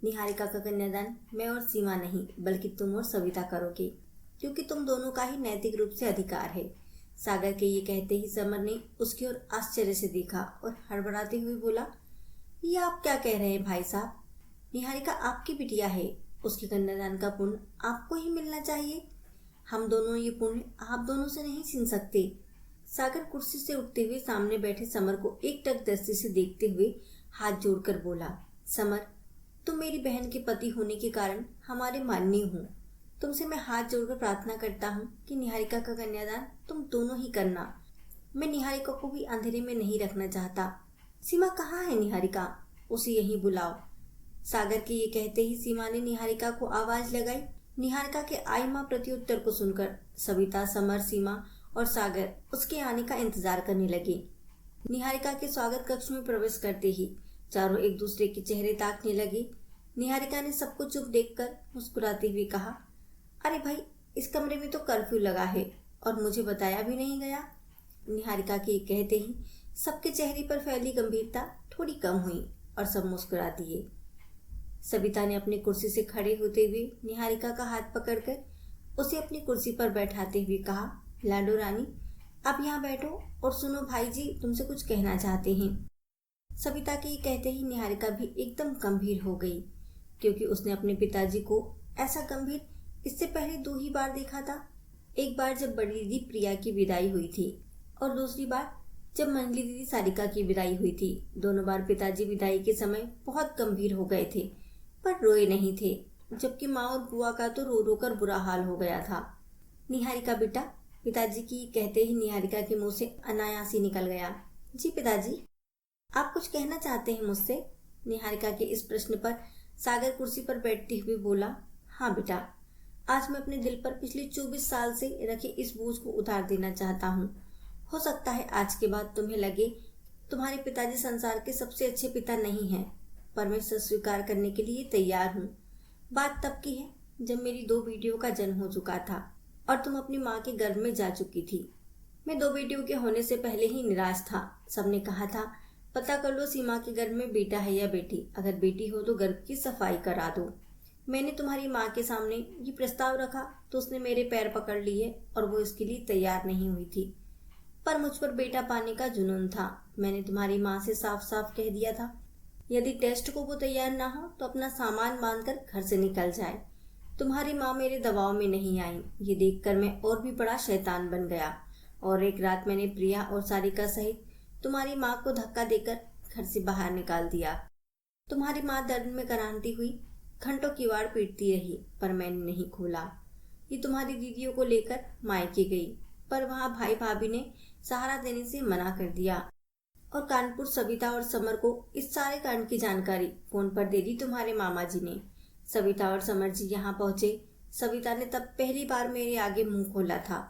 निहारिका का कन्यादान मैं और सीमा नहीं बल्कि तुम और सविता करोगे, क्योंकि तुम दोनों का ही नैतिक रूप से अधिकार है। सागर के ये कहते ही समर ने उसकी ओर आश्चर्य से देखा और हड़बड़ाते हुए बोला, ये आप क्या कह रहे हैं भाई साहब? निहारिका आपकी बिटिया है, उसके कन्यादान का पुण्य आपको ही मिलना चाहिए। हम दोनों ये पुण्य आप दोनों से नहीं छीन सकते। सागर कुर्सी से उठते हुए सामने बैठे समर को एक टक दृष्टि से देखते हुए हाथ जोड़कर बोला, समर, तुम मेरी बहन के पति होने के कारण हमारे माननीय हो। तुमसे मैं हाथ जोड़कर प्रार्थना करता हूँ कि निहारिका का कन्यादान तुम दोनों ही करना। मैं निहारिका को भी अंधेरे में नहीं रखना चाहता। सीमा कहाँ है निहारिका? उसे यहीं बुलाओ। सागर के ये कहते ही सीमा ने निहारिका को आवाज लगाई। निहारिका के आई माँ प्रत्युत्तर को सुनकर सविता, समर, सीमा और सागर उसके आने का इंतजार करने लगे। निहारिका के स्वागत कक्ष में प्रवेश करते ही चारों एक दूसरे के चेहरे ताकने लगे। निहारिका ने सबको चुप देखकर मुस्कुराते हुए कहा, अरे भाई, इस कमरे में तो कर्फ्यू लगा है और मुझे बताया भी नहीं गया। निहारिका के कहते ही सबके चेहरे पर फैली गंभीरता थोड़ी कम हुई और सब मुस्कुरा दिए। सविता ने अपनी कुर्सी से खड़े होते हुए निहारिका का हाथ पकड़कर उसे अपनी कुर्सी पर बैठाते हुए कहा, लाडो रानी, आप यहाँ बैठो और सुनो, भाई जी तुमसे कुछ कहना चाहते हैं। सविता के ये कहते ही निहारिका भी एकदम गंभीर हो गई, क्योंकि उसने अपने पिताजी को ऐसा गंभीर इससे पहले 2 ही बार देखा था। एक बार जब बड़ी दीदी प्रिया की विदाई हुई थी और दूसरी बार जब मंजली दीदी सारिका की विदाई हुई थी। दोनों बार पिताजी विदाई के समय बहुत गंभीर हो गए थे, पर रोए नहीं थे, जबकि माँ और बुआ का तो रो रो कर बुरा हाल हो गया था। निहारिका बेटा, पिताजी की कहते ही निहारिका के मुंह से अनायास ही निकल गया, जी पिताजी। आप कुछ कहना चाहते हैं मुझसे? निहारिका के इस प्रश्न पर सागर कुर्सी पर बैठते हुए बोला, हाँ बेटा, आज मैं अपने दिल पर पिछले 24 साल से रखे इस बोझ को उतार देना चाहता हूँ। हो सकता है आज के बाद तुम्हें लगे तुम्हारे पिताजी संसार के सबसे अच्छे पिता नहीं हैं, पर मैं सच स्वीकार करने के लिए तैयार हूँ। बात तब की है जब मेरी 2 बेटियों का जन्म हो चुका था और तुम अपनी माँ के गर्भ में जा चुकी थी। मैं 2 बेटियों के होने से पहले ही निराश था। सबने कहा था, पता कर लो सीमा के गर्भ में बेटा है या बेटी, अगर बेटी हो तो गर्भ की सफाई करा दो। मैंने तुम्हारी माँ के सामने ये प्रस्ताव रखा तो उसने मेरे पैर पकड़ लिए और वो इसके लिए तैयार नहीं हुई थी, पर मुझ पर बेटा पाने का जुनून था। मैंने तुम्हारी माँ से साफ साफ कह दिया था, यदि टेस्ट को वो तैयार ना हो तो अपना सामान बांधकर घर से निकल जाए। तुम्हारी माँ मेरे दबाव में नहीं आई। ये देखकर मैं और भी बड़ा शैतान बन गया और एक रात मैंने प्रिया और सारिका सहित तुम्हारी माँ को धक्का देकर घर से बाहर निकाल दिया। तुम्हारी माँ दर्द में कराहती हुई घंटों किवाड़ पीटती रही, पर मैंने नहीं खोला। ये तुम्हारी दीदियों को लेकर मायके गई, पर वहाँ भाई भाभी ने सहारा देने से मना कर दिया और कानपुर सविता और समर को इस सारे कांड की जानकारी फोन पर दे दी तुम्हारे मामा जी ने। सविता और समर जी यहाँ पहुंचे। सविता ने तब पहली बार मेरे आगे मुंह खोला था।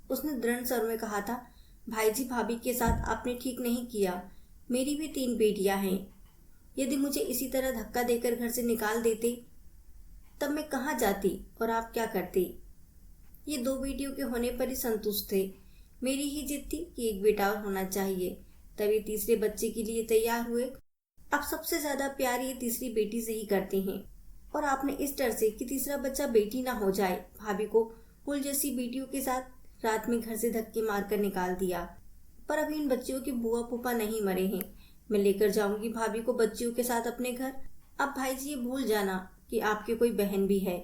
उसने दृढ़ स्वर में कहा था, भाई जी भाभी के साथ आपने ठीक नहीं किया। मेरी भी 3 बेटियां हैं। यदि मुझे इसी तरह धक्का देकर घर से निकाल देते तब मैं कहाँ जाती और आप क्या करते? ये 2 बेटियों के होने पर ही संतुष्ट थे। मेरी ही जिद थी कि एक बेटा और होना चाहिए, तभी तीसरे बच्चे के लिए तैयार हुए। अब सबसे ज्यादा प्यार ये तीसरी बेटी से ही करते हैं और आपने इस डर से कि तीसरा बच्चा बेटी ना हो जाए भाभी को फूल जैसी बेटियों के साथ रात में घर से धक्के मारकर निकाल दिया। पर अभी इन बच्चियों के बुआ फूफा नहीं मरे हैं। मैं लेकर जाऊंगी भाभी को बच्चियों के साथ अपने घर। अब भाई जी ये भूल जाना कि आपकी कोई बहन भी है।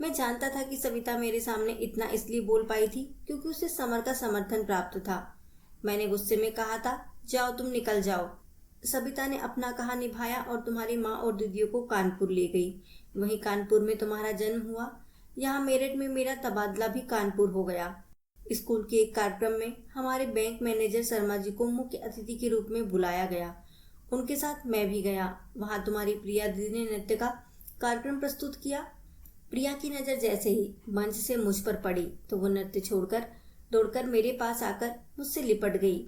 मैं जानता था कि सविता मेरे सामने इतना इसलिए बोल पाई थी क्योंकि उसे समर का समर्थन प्राप्त था। मैंने गुस्से में कहा था, जाओ तुम निकल जाओ। सविता ने अपना कहा निभाया और तुम्हारी माँ और दीदियों को कानपुर ले गई। वहीं कानपुर में तुम्हारा जन्म हुआ। यहाँ मेरठ में मेरा तबादला भी कानपुर हो गया। स्कूल के एक कार्यक्रम में हमारे बैंक मैनेजर शर्मा जी को मुख्य अतिथि के रूप में बुलाया गया। उनके साथ मैं भी गया। वहां तुम्हारी प्रिया दीदी ने नृत्य का कार्यक्रम प्रस्तुत किया। प्रिया की नजर जैसे ही मंच से मुझ पर पड़ी तो वो नृत्य छोड़कर दौड़कर मेरे पास आकर मुझसे लिपट गई।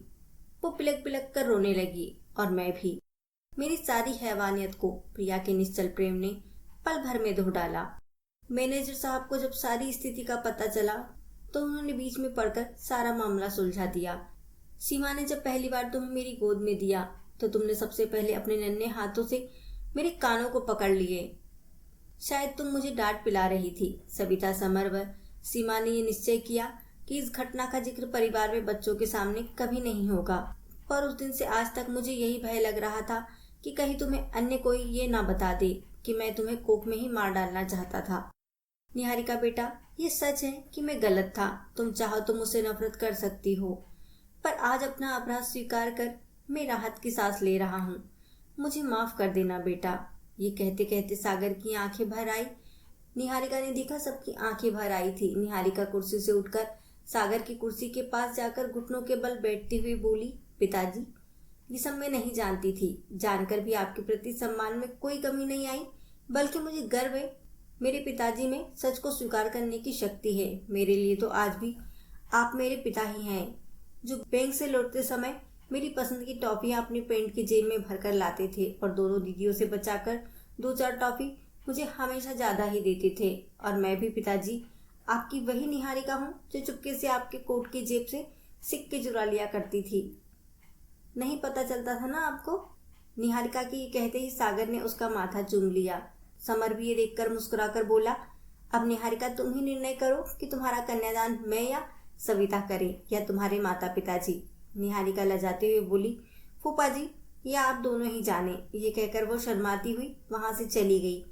वो पिलक पिलक कर रोने लगी और मैं भी। मेरी सारी हैवानियत को प्रिया के निश्चल प्रेम ने पल भर में धो डाला। मैनेजर साहब को जब सारी स्थिति का पता चला तो उन्होंने बीच में पड़कर सारा मामला सुलझा दिया। सीमा ने जब पहली बार तुम्हें मेरी गोद में दिया तो तुमने सबसे पहले अपने नन्हे हाथों से मेरे कानों को पकड़ लिए। शायद तुम मुझे डांट पिला रही थी। सविता, समर व सीमा ने ये निश्चय किया कि इस घटना का जिक्र परिवार में बच्चों के सामने कभी नहीं होगा, पर उस दिन से आज तक मुझे यही भय लग रहा था कि कहीं तुम्हें अन्य कोई ये ना बता दे कि मैं तुम्हें कोख में ही मार डालना चाहता था। निहारिका बेटा, ये सच है कि मैं गलत था। तुम चाहो तो मुझसे नफरत कर सकती हो, पर आज अपना अपराध स्वीकार कर मैं राहत की सांस ले रहा हूँ। मुझे माफ कर देना बेटा। ये कहते कहते सागर की आंखें भर आई। निहारिका ने देखा सबकी आंखें भर आई थी। निहारिका कुर्सी से उठकर सागर की कुर्सी के पास जाकर घुटनों के बल बैठती हुई बोली, पिताजी, ये सब मैं नहीं जानती थी। जानकर भी आपके प्रति सम्मान में कोई कमी नहीं आई, बल्कि मुझे गर्व है। मेरे पिताजी में सच को स्वीकार करने की शक्ति है। मेरे लिए तो आज भी आप मेरे पिता ही हैं, जो बैंक से लौटते समय मेरी पसंद की टॉफियां अपनी पेंट की जेब में भरकर लाते थे और दोनों दीदियों से बचाकर 2-4 टॉफी मुझे हमेशा ज्यादा ही देते थे। और मैं भी पिताजी आपकी वही निहारिका हूँ जो चुपके से आपके कोट की जेब से सिक्के चुरा लिया करती थी। नहीं पता चलता था ना आपको? निहारिका के ये कहते ही सागर ने उसका माथा चूम लिया। समर भी ये देखकर मुस्कुराकर बोला, अब निहारिका तुम ही निर्णय करो कि तुम्हारा कन्यादान मैं या सविता करे या तुम्हारे माता पिताजी। निहारिका लजाते हुए बोली, फूफा जी, या आप दोनों ही जाने। ये कहकर वो शर्माती हुई वहां से चली गई।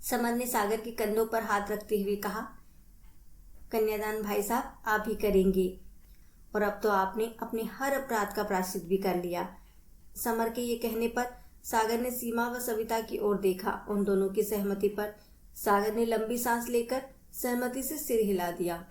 समर ने सागर के कंधों पर हाथ रखते हुए कहा, कन्यादान भाई साहब आप ही करेंगे, और अब तो आपने अपने हर अपराध का प्रायश्चित भी कर लिया। समर के ये कहने पर सागर ने सीमा व सविता की ओर देखा। उन दोनों की सहमति पर सागर ने लंबी सांस लेकर सहमति से सिर हिला दिया।